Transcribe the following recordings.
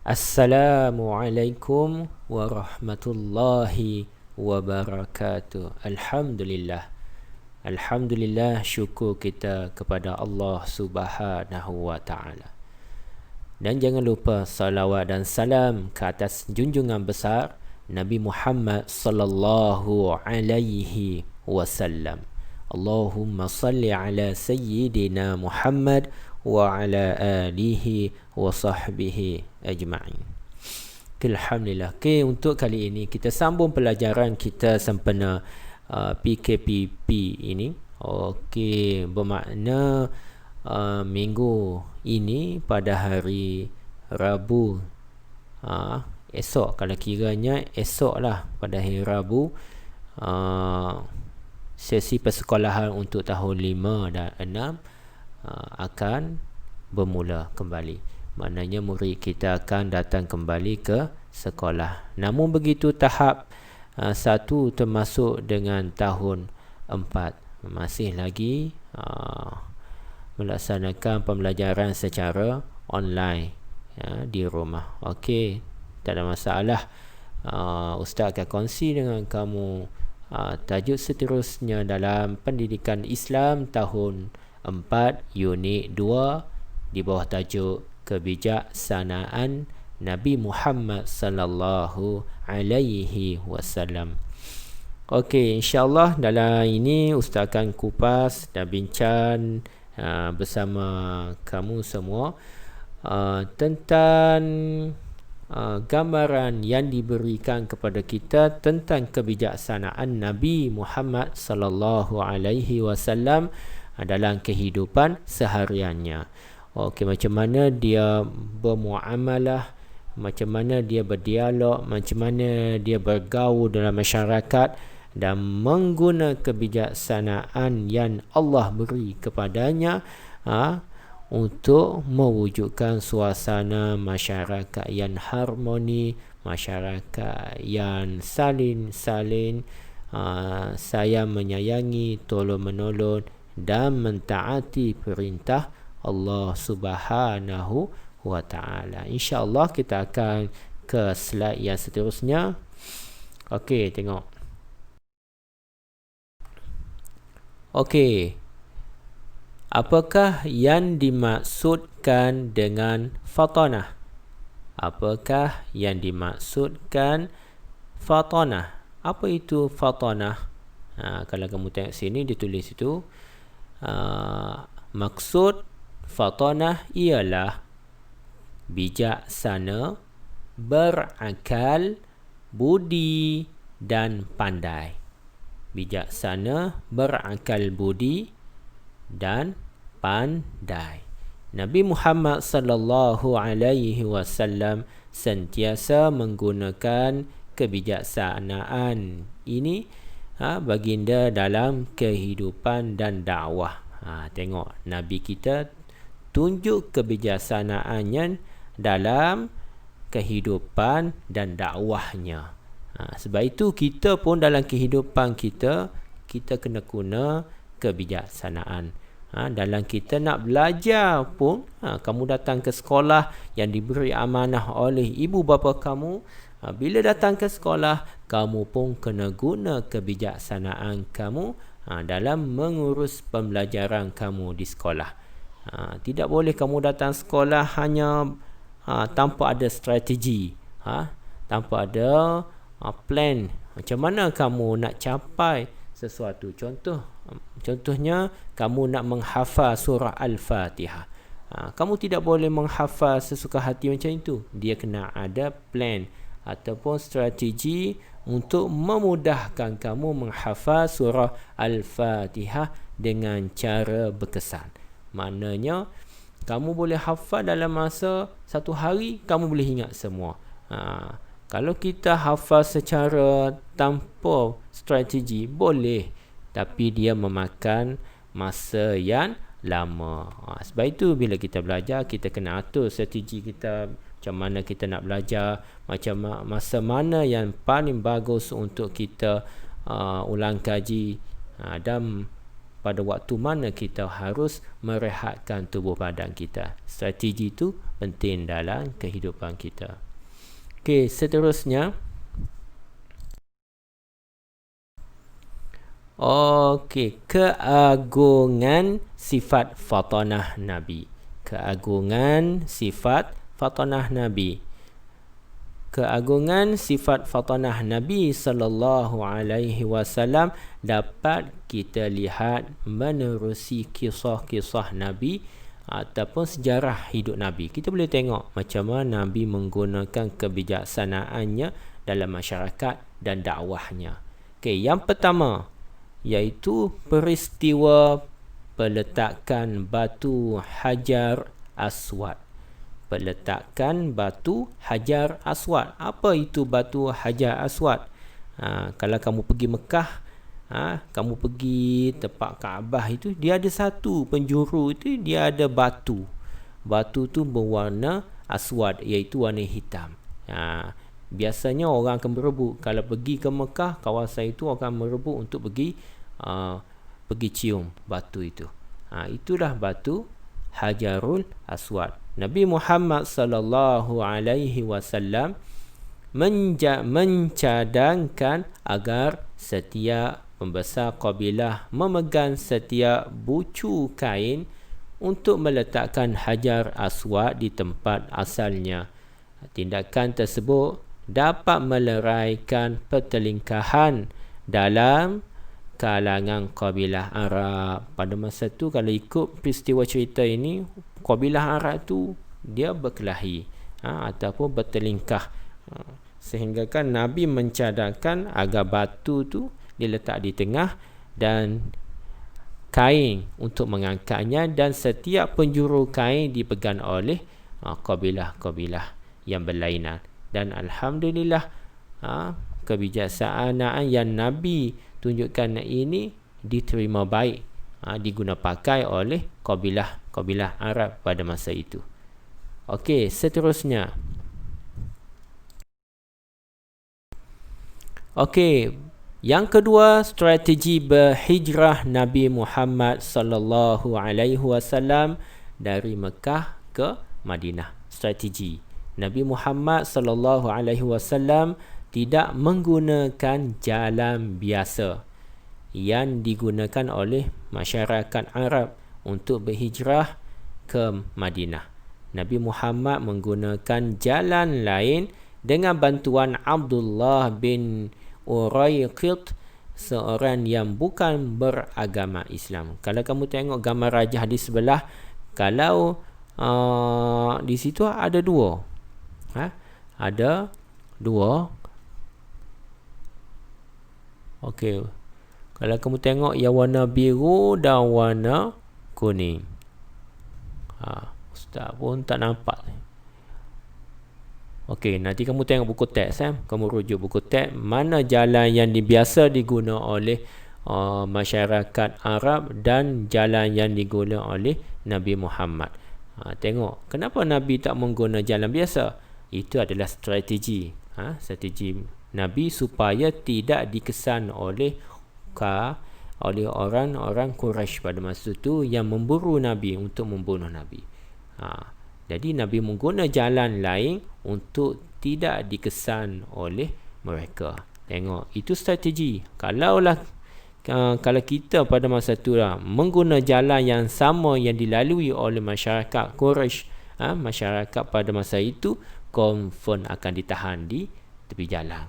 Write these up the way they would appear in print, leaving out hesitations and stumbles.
Assalamualaikum warahmatullahi wabarakatuh. Alhamdulillah. Alhamdulillah, syukur kita kepada Allah Subhanahu wa taala. Dan jangan lupa salawat dan salam ke atas junjungan besar Nabi Muhammad sallallahu alaihi wasallam. Allahumma salli ala sayyidina Muhammad wa ala alihi wa sahbihi ajma'in. Alhamdulillah. Okay, untuk kali ini kita sambung pelajaran kita sempena PKPP ini. Okey, bermakna minggu ini pada hari Rabu, esok, kalau kiranya esok lah, pada hari Rabu, sesi persekolahan untuk tahun 5 dan 6 akan bermula kembali. Maknanya murid kita akan datang kembali ke sekolah. Namun begitu tahap 1 termasuk dengan tahun 4 masih lagi melaksanakan pembelajaran secara online di rumah. Okey, tak ada masalah. Ustaz akan kongsi dengan kamu tajuk seterusnya dalam pendidikan Islam tahun 4 unit 2 di bawah tajuk kebijaksanaan Nabi Muhammad sallallahu alaihi wasallam. Okey, insya-Allah dalam ini Ustaz akan kupas dan bincang bersama kamu semua tentang gambaran yang diberikan kepada kita tentang kebijaksanaan Nabi Muhammad sallallahu alaihi wasallam dalam kehidupan sehariannya. Okey, macam mana dia bermuamalah, macam mana dia berdialog, macam mana dia bergaul dalam masyarakat dan mengguna kebijaksanaan yang Allah beri kepadanya untuk mewujudkan suasana masyarakat yang harmoni, masyarakat yang saling sayang menyayangi, tolong menolong dan mentaati perintah Allah Subhanahu wa taala. Insya-Allah kita akan ke slide yang seterusnya. Okey, tengok. Okey. Apakah yang dimaksudkan dengan fatanah? Apakah yang dimaksudkan fatanah? Apa itu fatanah? Kalau kamu tengok sini ditulis itu maksud fatanah ialah bijaksana, berakal, budi dan pandai. Bijaksana, berakal, budi dan pandai. Nabi Muhammad sallallahu alaihi wasallam sentiasa menggunakan kebijaksanaan ini baginda dalam kehidupan dan dakwah. Tengok, Nabi kita tunjuk kebijaksanaannya dalam kehidupan dan dakwahnya. Sebab itu kita pun dalam kehidupan kita kena guna kebijaksanaan. Dalam kita nak belajar pun, kamu datang ke sekolah yang diberi amanah oleh ibu bapa kamu, bila datang ke sekolah, kamu pun kena guna kebijaksanaan kamu dalam mengurus pembelajaran kamu di sekolah. Tidak boleh kamu datang sekolah hanya tanpa ada strategi, tanpa ada plan macam mana kamu nak capai sesuatu. Contohnya kamu nak menghafal surah Al-Fatihah. Kamu tidak boleh menghafal sesuka hati macam itu. Dia kena ada plan ataupun strategi untuk memudahkan kamu menghafal surah Al-Fatihah dengan cara berkesan. Maknanya kamu boleh hafal dalam masa 1 hari, kamu boleh ingat semua. Kalau kita hafal secara tanpa strategi boleh, tapi dia memakan masa yang lama. Sebab itu bila kita belajar, kita kena atur strategi kita, macam mana kita nak belajar, macam masa mana yang paling bagus untuk kita ulang kaji dan pada waktu mana kita harus merehatkan tubuh badan kita. Strategi itu penting dalam kehidupan kita. Okey, seterusnya. Okey, keagungan sifat fatanah Nabi. Keagungan sifat fatanah Nabi. Keagungan sifat fatanah Nabi sallallahu alaihi wasallam dapat kita lihat menerusi kisah-kisah Nabi ataupun sejarah hidup Nabi. Kita boleh tengok macam mana Nabi menggunakan kebijaksanaannya dalam masyarakat dan dakwahnya. Okey, yang pertama iaitu peristiwa peletakan batu Hajar Aswad. Peletakan batu Hajar Aswad. Apa itu batu Hajar Aswad? Kalau kamu pergi Mekah, kamu pergi tempat Kaabah itu, dia ada satu penjuru itu, dia ada batu. Batu tu berwarna aswad, iaitu warna hitam. Biasanya orang akan berebut. Kalau pergi ke Mekah, kawasan itu akan berebut untuk pergi cium batu itu. Itulah batu Hajarul Aswad. Nabi Muhammad sallallahu alaihi wasallam mencadangkan agar setiap pembesar kabilah memegang setiap bucu kain untuk meletakkan Hajar Aswad di tempat asalnya. Tindakan tersebut dapat meleraikan pertelingkahan dalam kalangan kabilah Arab. Pada masa tu, kalau ikut peristiwa cerita ini, kabilah Arab tu dia berkelahi ataupun bertelingkah, sehingga kan Nabi mencadangkan agar batu tu diletak di tengah dan kain untuk mengangkatnya, dan setiap penjuru kain dipegang oleh kabilah-kabilah yang berlainan. Dan alhamdulillah, kebijaksanaan yang Nabi tunjukkan ini diterima baik, diguna pakai oleh kabilah Arab pada masa itu. Okey, seterusnya. Okey, yang kedua, strategi berhijrah Nabi Muhammad sallallahu alaihi wasallam dari Mekah ke Madinah. Strategi Nabi Muhammad sallallahu alaihi wasallam tidak menggunakan jalan biasa yang digunakan oleh masyarakat Arab untuk berhijrah ke Madinah. Nabi Muhammad menggunakan jalan lain dengan bantuan Abdullah bin Uraiqit, seorang yang bukan beragama Islam. Kalau kamu tengok gambar rajah di sebelah, kalau di situ ada dua. Ada dua. Okey. Kalau kamu tengok yang warna biru dan warna kuning. Ustaz pun tak nampak. Okey, nanti kamu tengok buku teks, kamu rujuk buku teks mana jalan yang biasa diguna oleh masyarakat Arab dan jalan yang diguna oleh Nabi Muhammad. Tengok, kenapa Nabi tak menggunakan jalan biasa? Itu adalah strategi. Strategi Nabi supaya tidak dikesan oleh orang-orang Quraisy pada masa itu yang memburu Nabi untuk membunuh Nabi. Jadi Nabi menggunakan jalan lain untuk tidak dikesan oleh mereka. Tengok, itu strategi. Kalau kita pada masa itu menggunakan jalan yang sama yang dilalui oleh masyarakat Quraisy, masyarakat pada masa itu confirm akan ditahan di tepi jalan.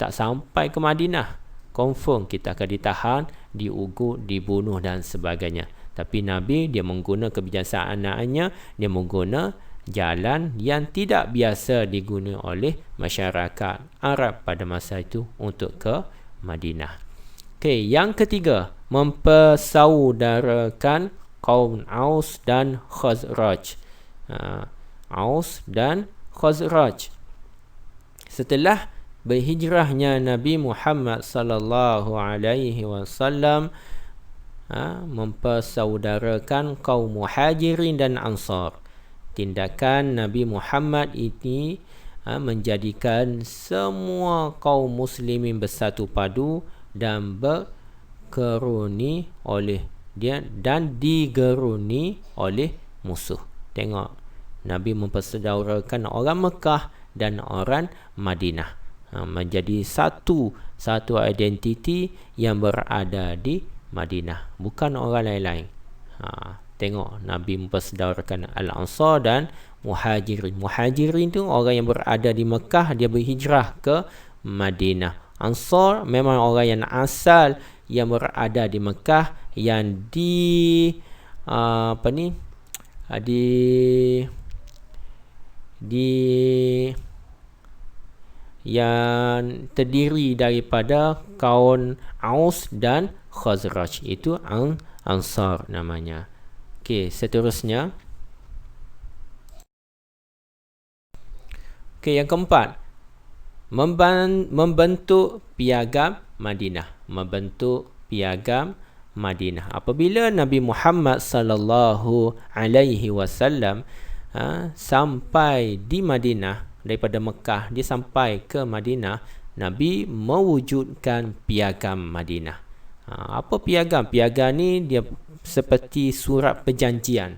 Tak sampai ke Madinah, confirm kita akan ditahan, diugut, dibunuh dan sebagainya. Tapi Nabi, dia menggunakan kebijaksanaannya, dia menggunakan jalan yang tidak biasa digunakan oleh masyarakat Arab pada masa itu untuk ke Madinah. Okey, yang ketiga, mempersaudarakan kaum Aus dan Khazraj. Aus dan Khazraj. Setelah berhijrahnya Nabi Muhammad sallallahu alaihi wasallam, mempersaudarakan kaum Muhajirin dan Ansar. Tindakan Nabi Muhammad ini menjadikan semua kaum muslimin bersatu padu dan dikeruni oleh dia dan digeruni oleh musuh. Tengok, Nabi mempersaudarakan orang Mekah dan orang Madinah, menjadi satu identiti yang berada di Madinah, bukan orang lain-lain. Tengok, Nabi mempersaudarakan Al-Ansar dan Muhajirin. Muhajirin tu orang yang berada di Mekah, dia berhijrah ke Madinah. Ansar memang orang yang asal yang berada di Mekah, yang yang terdiri daripada kaum Aus dan Khazraj. Itu Ansar namanya. Okey, seterusnya. Okey, yang keempat, membentuk piagam Madinah. Membentuk piagam Madinah. Apabila Nabi Muhammad sallallahu alaihi wasallam sampai di Madinah, daripada Mekah dia sampai ke Madinah, Nabi mewujudkan piagam Madinah. Apa piagam? Piagam ni dia seperti surat perjanjian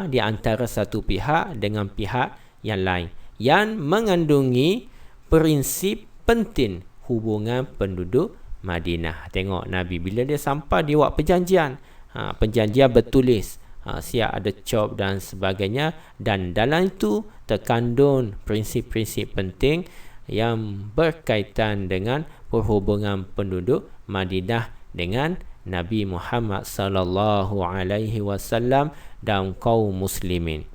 di antara satu pihak dengan pihak yang lain, yang mengandungi prinsip penting hubungan penduduk Madinah. Tengok, Nabi bila dia sampai, dia buat perjanjian. Perjanjian bertulis, siap ada cop dan sebagainya, dan dalam itu terkandung prinsip-prinsip penting yang berkaitan dengan perhubungan penduduk Madinah dengan Nabi Muhammad sallallahu alaihi wasallam dan kaum muslimin.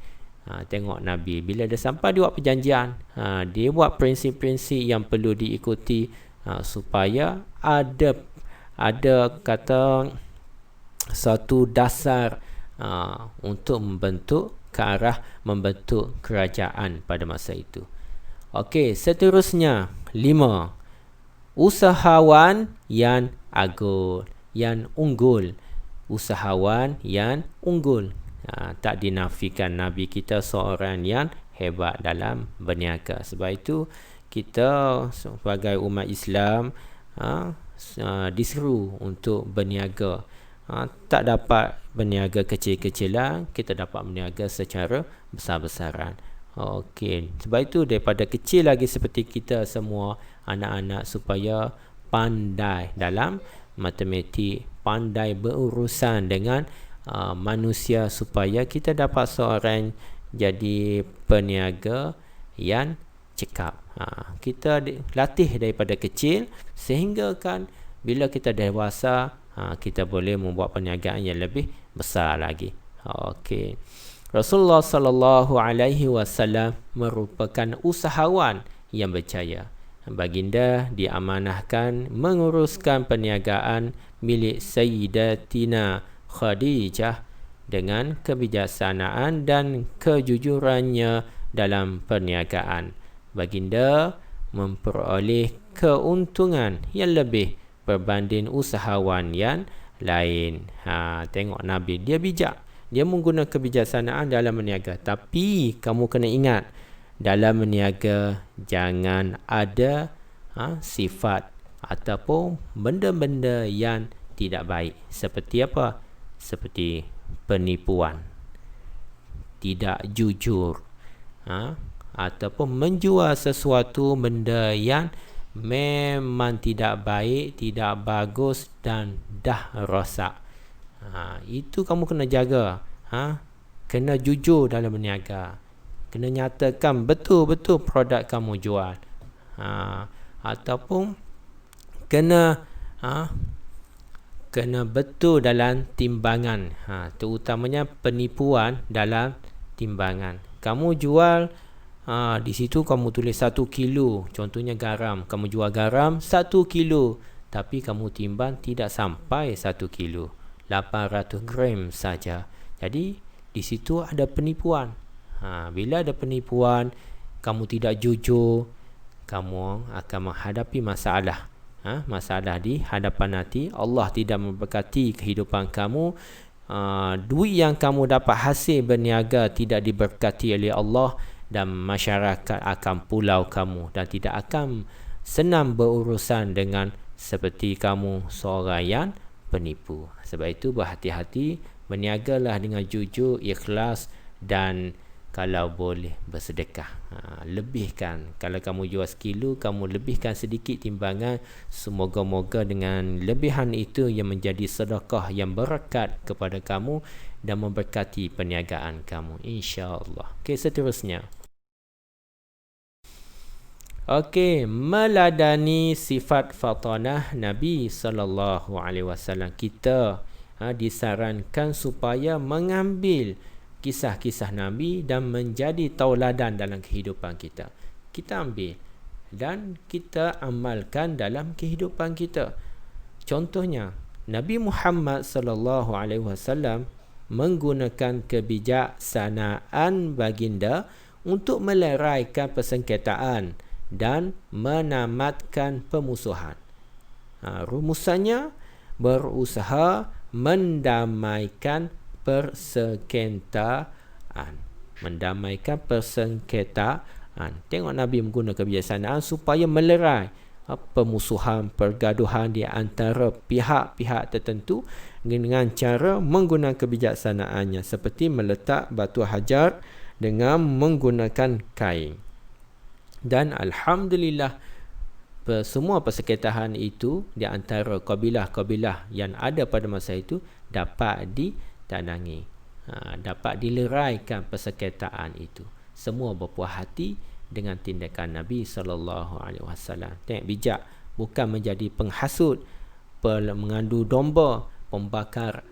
Tengok, Nabi bila dia sampai, dia buat perjanjian. Dia buat prinsip-prinsip yang perlu diikuti supaya ada kata satu dasar untuk membentuk kerajaan pada masa itu. Okey, seterusnya 5. Usahawan yang unggul. Usahawan yang unggul. Tak dinafikan Nabi kita seorang yang hebat dalam berniaga. Sebab itu kita sebagai umat Islam diseru untuk berniaga. Tak dapat berniaga kecil-kecilan, kita dapat berniaga secara besar-besaran. Okey, sebab itu daripada kecil lagi seperti kita semua anak-anak supaya pandai dalam matematik, pandai berurusan dengan manusia, supaya kita dapat seorang jadi peniaga yang cekap. Kita latih daripada kecil sehingga kan bila kita dewasa, kita boleh membuat perniagaan yang lebih besar lagi. Okey. Rasulullah sallallahu alaihi wasallam merupakan usahawan yang berjaya. Baginda diamanahkan menguruskan perniagaan milik Sayyidatina Khadijah dengan kebijaksanaan dan kejujurannya dalam perniagaan. Baginda memperoleh keuntungan yang lebih berbanding usahawan yang lain. Tengok, Nabi dia bijak, dia menggunakan kebijaksanaan dalam berniaga. Tapi kamu kena ingat, dalam berniaga jangan ada sifat ataupun benda-benda yang tidak baik. Seperti apa? Seperti penipuan, tidak jujur, ataupun menjual sesuatu benda yang memang tidak baik, tidak bagus dan dah rosak. Itu kamu kena jaga. Kena jujur dalam berniaga, kena nyatakan betul-betul produk kamu jual. Ataupun kena betul dalam timbangan. Terutamanya penipuan dalam timbangan. Kamu jual di situ kamu tulis 1 kilo, contohnya garam. Kamu jual garam 1 kilo, tapi kamu timbang tidak sampai 1 kilo, 800 gram saja. Jadi di situ ada penipuan. Bila ada penipuan, kamu tidak jujur, kamu akan menghadapi masalah. Masalah di hadapan nanti. Allah tidak memberkati kehidupan kamu. Duit yang kamu dapat hasil berniaga tidak diberkati oleh Allah, dan masyarakat akan pulau kamu dan tidak akan senang berurusan dengan seperti kamu seorang yang penipu. Sebab itu berhati-hati, berniagalah dengan jujur, ikhlas dan kalau boleh bersedekah. Lebihkan. Kalau kamu jual sekilo, kamu lebihkan sedikit timbangan. Semoga-moga dengan lebihan itu yang menjadi sedekah yang berkat kepada kamu dan memberkati perniagaan kamu, insya-Allah. Okey, seterusnya. Okey, meladani sifat fatanah Nabi sallallahu alaihi wasallam. Kita disarankan supaya mengambil kisah-kisah Nabi dan menjadi tauladan dalam kehidupan kita. Kita ambil dan kita amalkan dalam kehidupan kita. Contohnya, Nabi Muhammad sallallahu alaihi wasallam menggunakan kebijaksanaan baginda untuk meleraikan persengketaan dan menamatkan permusuhan. Rumusannya, berusaha mendamaikan persengketaan. Mendamaikan persengketaan. Tengok Nabi menggunakan kebijaksanaan supaya melerai permusuhan, pergaduhan di antara pihak-pihak tertentu dengan cara menggunakan kebijaksanaannya, seperti meletak batu hajar dengan menggunakan kain. Dan alhamdulillah, semua persengketaan itu di antara kabilah-kabilah yang ada pada masa itu dapat ditandangi, dapat dileraikan persengketaan itu. Semua berpuas hati dengan tindakan Nabi sallallahu alaihi wasallam. Tengok bijak, bukan menjadi penghasut, mengandu domba, pembakar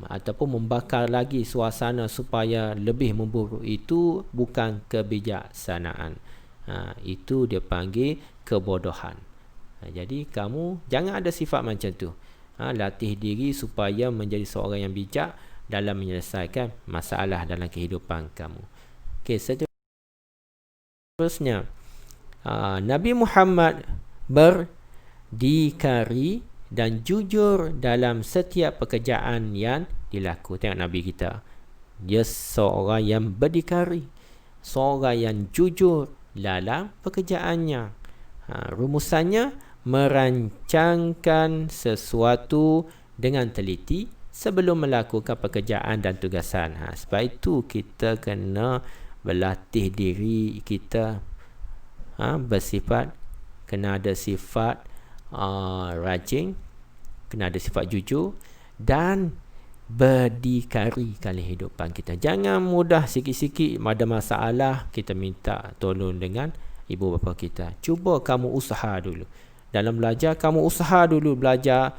ataupun membakar lagi suasana supaya lebih memburuk. Itu bukan kebijaksanaan. Itu dia panggil kebodohan. Jadi kamu jangan ada sifat macam tu. Latih diri supaya menjadi seorang yang bijak dalam menyelesaikan masalah dalam kehidupan kamu. Okey, seterusnya, Nabi Muhammad berdikari dan jujur dalam setiap pekerjaan yang dilakukan. Tengok Nabi kita, dia seorang yang berdikari, seorang yang jujur dalam pekerjaannya. Rumusannya, merancangkan sesuatu dengan teliti sebelum melakukan pekerjaan dan tugasan. Sebab itu kita kena berlatih diri kita bersifat, kena ada sifat rajin, kena ada sifat jujur dan berdikari kali kehidupan kita. Jangan mudah sikit-sikit ada masalah kita minta tolong dengan ibu bapa kita. Cuba kamu usaha dulu. Dalam belajar, kamu usaha dulu belajar,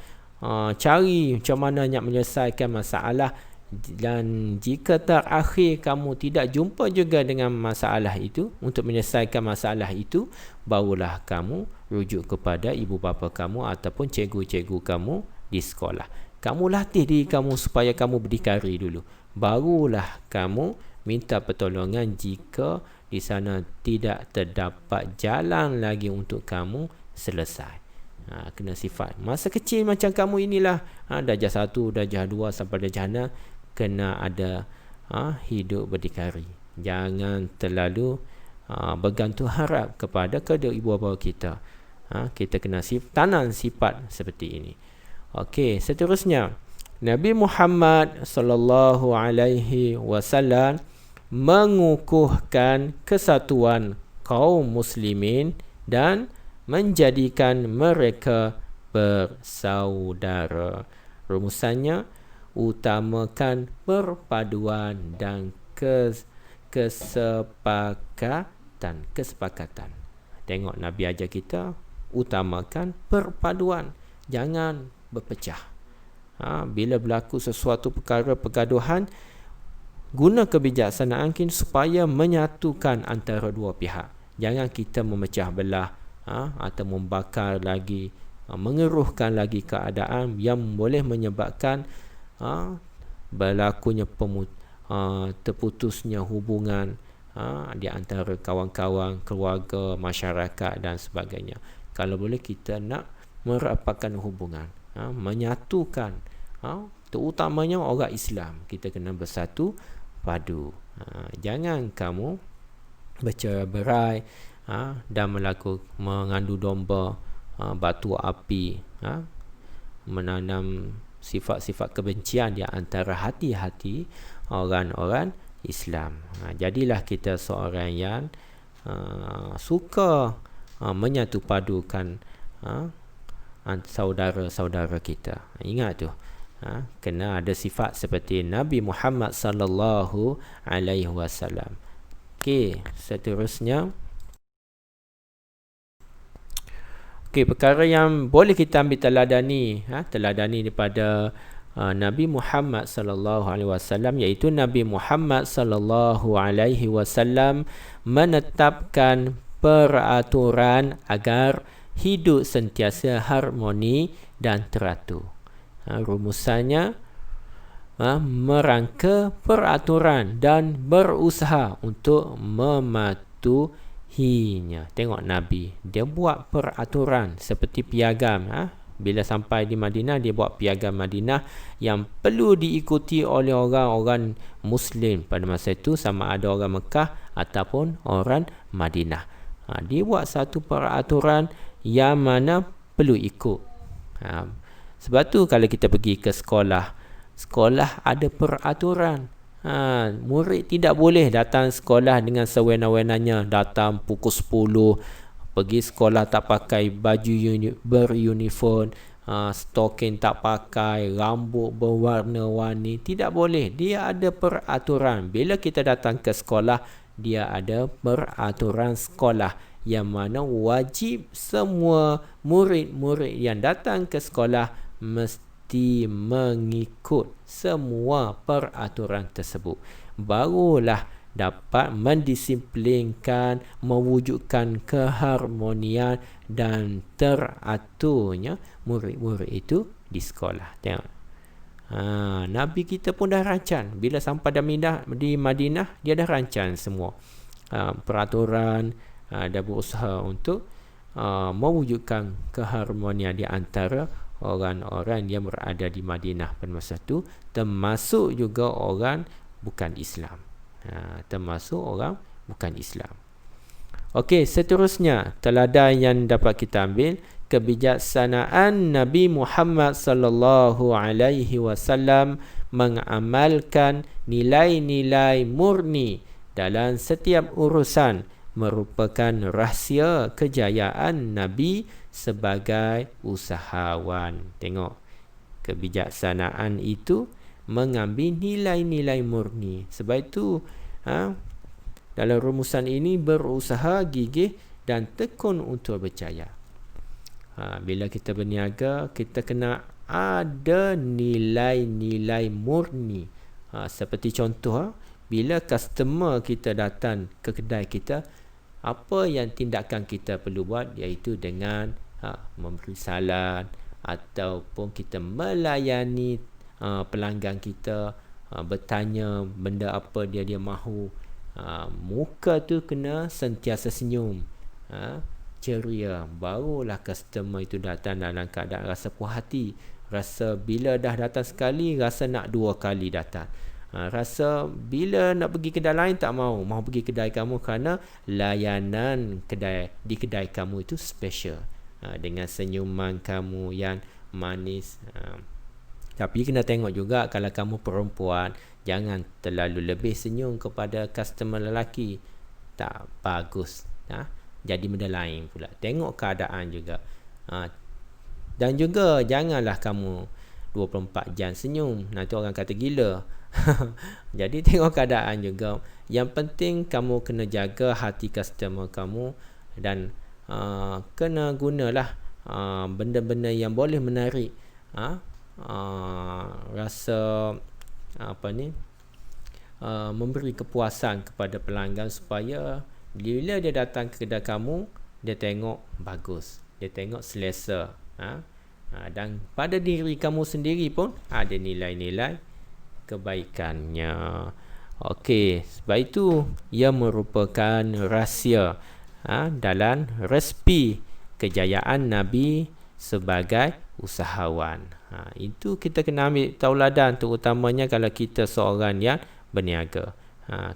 cari macam mana nak menyelesaikan masalah. Dan jika terakhir kamu tidak jumpa juga dengan masalah itu, untuk menyelesaikan masalah itu, barulah kamu rujuk kepada ibu bapa kamu ataupun cikgu-cikgu kamu di sekolah. Kamu latih diri kamu supaya kamu berdikari dulu. Barulah kamu minta pertolongan jika di sana tidak terdapat jalan lagi untuk kamu selesai. Kena sifat. Masa kecil macam kamu inilah, darjah 1, darjah 2 sampai darjah 6, kena ada hidup berdikari. Jangan terlalu bergantung harap kepada kedua ibu bapa kita. Kita kena tanam sifat seperti ini. Okey, seterusnya, Nabi Muhammad sallallahu alaihi wasallam mengukuhkan kesatuan kaum muslimin dan menjadikan mereka bersaudara. Rumusannya, utamakan perpaduan dan kesepakatan. Tengok Nabi ajar kita utamakan perpaduan, jangan berpecah. Bila berlaku sesuatu perkara pergaduhan, guna kebijaksanaan kita supaya menyatukan antara dua pihak. Jangan kita memecah belah atau membakar lagi, mengeruhkan lagi keadaan yang boleh menyebabkan berlakunya terputusnya hubungan di antara kawan-kawan, keluarga, masyarakat dan sebagainya. Kalau boleh kita nak merapatkan hubungan, menyatukan, terutamanya orang Islam. Kita kena bersatu padu. Jangan kamu bercerai-berai dan mengadu domba, batu api, menanam sifat-sifat kebencian di antara hati-hati orang-orang Islam. Jadilah kita seorang yang suka menyatu padukan saudara-saudara kita. Ingat tu. Kena ada sifat seperti Nabi Muhammad sallallahu alaihi wasallam. Okey, seterusnya. Okey, perkara yang boleh kita ambil teladani daripada Nabi Muhammad sallallahu alaihi wasallam, iaitu Nabi Muhammad sallallahu alaihi wasallam menetapkan peraturan agar hidup sentiasa harmoni dan teratur. Rumusannya merangka peraturan dan berusaha untuk mematuhinya. Tengok Nabi, dia buat peraturan seperti piagam. Bila sampai di Madinah, dia buat piagam Madinah yang perlu diikuti oleh orang-orang Muslim pada masa itu, sama ada orang Mekah ataupun orang Madinah. Dia buat satu peraturan yang mana perlu ikut. Sebab tu kalau kita pergi ke sekolah ada peraturan. Murid tidak boleh datang sekolah dengan sewena-wenanya, datang pukul 10, pergi sekolah tak pakai baju beruniform, stoking tak pakai, rambut berwarna-warni, tidak boleh. Dia ada peraturan. Bila kita datang ke sekolah, dia ada peraturan sekolah yang mana wajib semua murid-murid yang datang ke sekolah mesti mengikut semua peraturan tersebut. Barulah dapat mendisiplinkan, mewujudkan keharmonian dan teraturnya murid-murid itu di sekolah. Tengok. Nabi kita pun dah rancang. Bila sampai di Madinah, dia dah rancang semua peraturan, dan berusaha untuk mewujudkan keharmonian di antara orang-orang yang berada di Madinah pada masa itu, termasuk juga orang bukan Islam. Okey, seterusnya teladan yang dapat kita ambil, kebijaksanaan Nabi Muhammad sallallahu alaihi wasallam mengamalkan nilai-nilai murni dalam setiap urusan merupakan rahsia kejayaan Nabi sebagai usahawan. Tengok, kebijaksanaan itu mengambil nilai-nilai murni. Sebab itu dalam rumusan ini berusaha, gigih dan tekun untuk berjaya. Bila kita berniaga, kita kena ada nilai-nilai murni. Seperti contoh, bila customer kita datang ke kedai kita, apa yang tindakan kita perlu buat, iaitu dengan memberi salam ataupun kita melayani pelanggan kita, bertanya benda apa dia mahu. Muka tu kena sentiasa senyum, ceria. Barulah customer itu datang dalam keadaan rasa puas hati, rasa bila dah datang sekali rasa nak 2 kali datang, rasa bila nak pergi kedai lain tak mahu pergi kedai kamu kerana layanan di kedai kamu itu special, dengan senyuman kamu yang manis. Tapi kena tengok juga, kalau kamu perempuan, jangan terlalu lebih senyum kepada customer lelaki, tak bagus. Jadi benda lain pula. Tengok keadaan juga. Dan juga janganlah kamu 24 jam senyum, nanti orang kata gila. Jadi tengok keadaan juga. Yang penting kamu kena jaga hati customer kamu, dan kena gunalah benda-benda yang boleh menarik rasa memberi kepuasan kepada pelanggan, supaya bila dia datang ke kedai kamu, dia tengok bagus, dia tengok selesa, dan pada diri kamu sendiri pun ada nilai-nilai kebaikannya. Okey, sebab itu ia merupakan rahsia dalam resipi kejayaan Nabi sebagai usahawan. Itu kita kena ambil tauladan, terutamanya kalau kita seorang yang berniaga.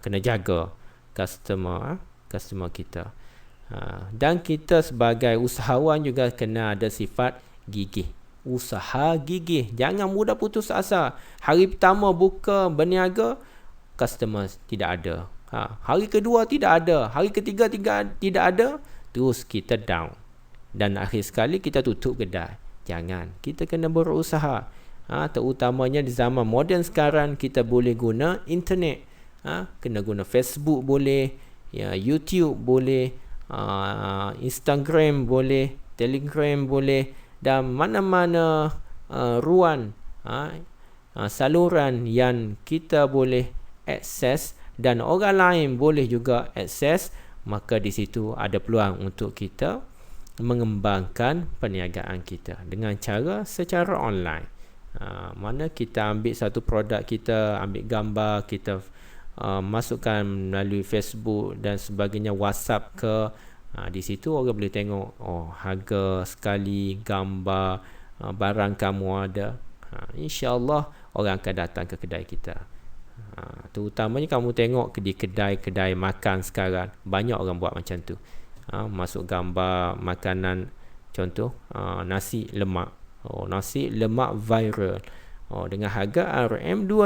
Kena jaga customer kita. Dan kita sebagai usahawan juga kena ada sifat gigih usaha gigih. Jangan mudah putus asa. Hari pertama buka berniaga, customer tidak ada. Hari kedua tidak ada. Hari ketiga tidak ada. Terus kita down. Dan akhir sekali kita tutup kedai. Jangan. Kita kena berusaha. Terutamanya di zaman moden sekarang, kita boleh guna internet. Kena guna Facebook boleh. YouTube boleh. Instagram boleh. Telegram boleh. Dan mana-mana ruang saluran yang kita boleh akses dan orang lain boleh juga akses, maka di situ ada peluang untuk kita mengembangkan perniagaan kita dengan cara secara online. Mana kita ambil satu produk kita, ambil gambar, kita masukkan melalui Facebook dan sebagainya, WhatsApp ke, di situ orang boleh tengok harga sekali, gambar, barang kamu ada. InsyaAllah orang akan datang ke kedai kita. Terutamanya kamu tengok di kedai-kedai makan sekarang, banyak orang buat macam tu. Masuk gambar makanan, contoh nasi lemak. Nasi lemak viral. Dengan harga RM2.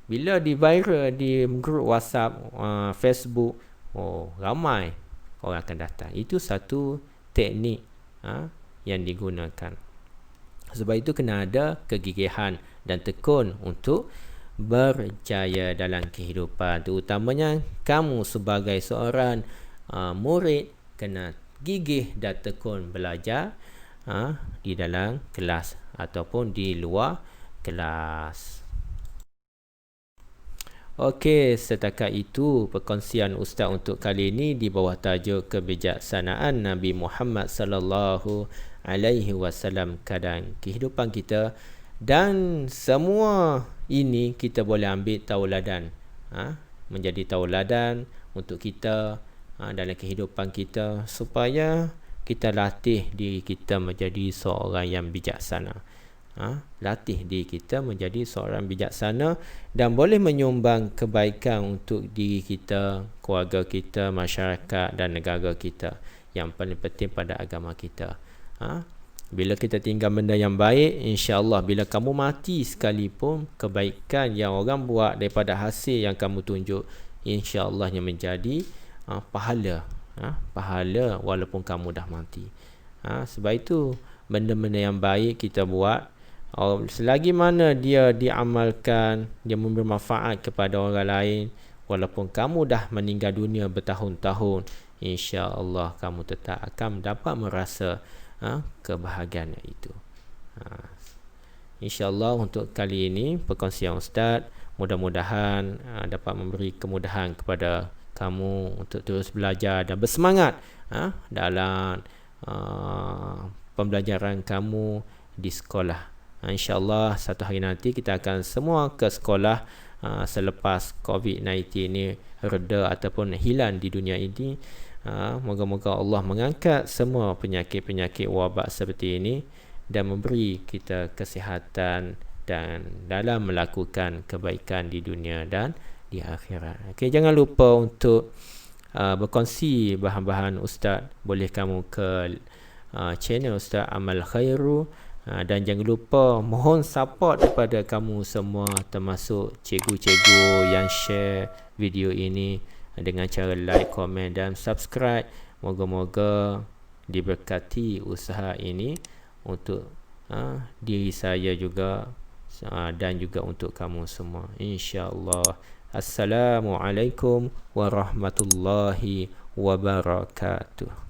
Bila di viral di grup WhatsApp, Facebook, ramai orang akan datang. Itu satu teknik yang digunakan. Sebab itu kena ada kegigihan dan tekun untuk berjaya dalam kehidupan. Terutamanya kamu sebagai seorang murid kena gigih dan tekun belajar di dalam kelas ataupun di luar kelas. Okey, setakat itu perkongsian Ustaz untuk kali ini di bawah tajuk kebijaksanaan Nabi Muhammad sallallahu alaihi wasallam kadang kehidupan kita, dan semua ini kita boleh ambil tauladan, menjadi tauladan untuk kita dalam kehidupan kita, supaya kita latih diri kita menjadi seorang yang bijaksana. Latih diri kita menjadi seorang bijaksana dan boleh menyumbang kebaikan untuk diri kita, keluarga kita, masyarakat dan negara kita. Yang paling penting pada agama kita. Bila kita tinggal benda yang baik, insya-Allah bila kamu mati sekalipun, kebaikan yang orang buat daripada hasil yang kamu tunjuk, insya-Allah yang menjadi pahala. Pahala walaupun kamu dah mati. Sebab itu benda-benda yang baik kita buat, selagi mana dia diamalkan, dia memberi manfaat kepada orang lain, walaupun kamu dah meninggal dunia bertahun-tahun, insya-Allah kamu tetap akan dapat merasa kebahagiaan itu. InsyaAllah untuk kali ini perkongsian Ustaz mudah-mudahan dapat memberi kemudahan kepada kamu untuk terus belajar dan bersemangat dalam pembelajaran kamu di sekolah. InsyaAllah satu hari nanti kita akan semua ke sekolah selepas COVID-19 ini reda ataupun hilang di dunia ini. Moga-moga Allah mengangkat semua penyakit-penyakit wabak seperti ini dan memberi kita kesihatan dan dalam melakukan kebaikan di dunia dan di akhirat. Okey, jangan lupa untuk berkongsi bahan-bahan Ustaz. Boleh kamu ke channel Ustaz Amal Khairu, dan jangan lupa mohon support daripada kamu semua, termasuk cikgu-cikgu yang share video ini dengan cara like, komen dan subscribe. Moga-moga diberkati usaha ini untuk diri saya juga dan juga untuk kamu semua, insya-Allah. Assalamualaikum warahmatullahi wabarakatuh.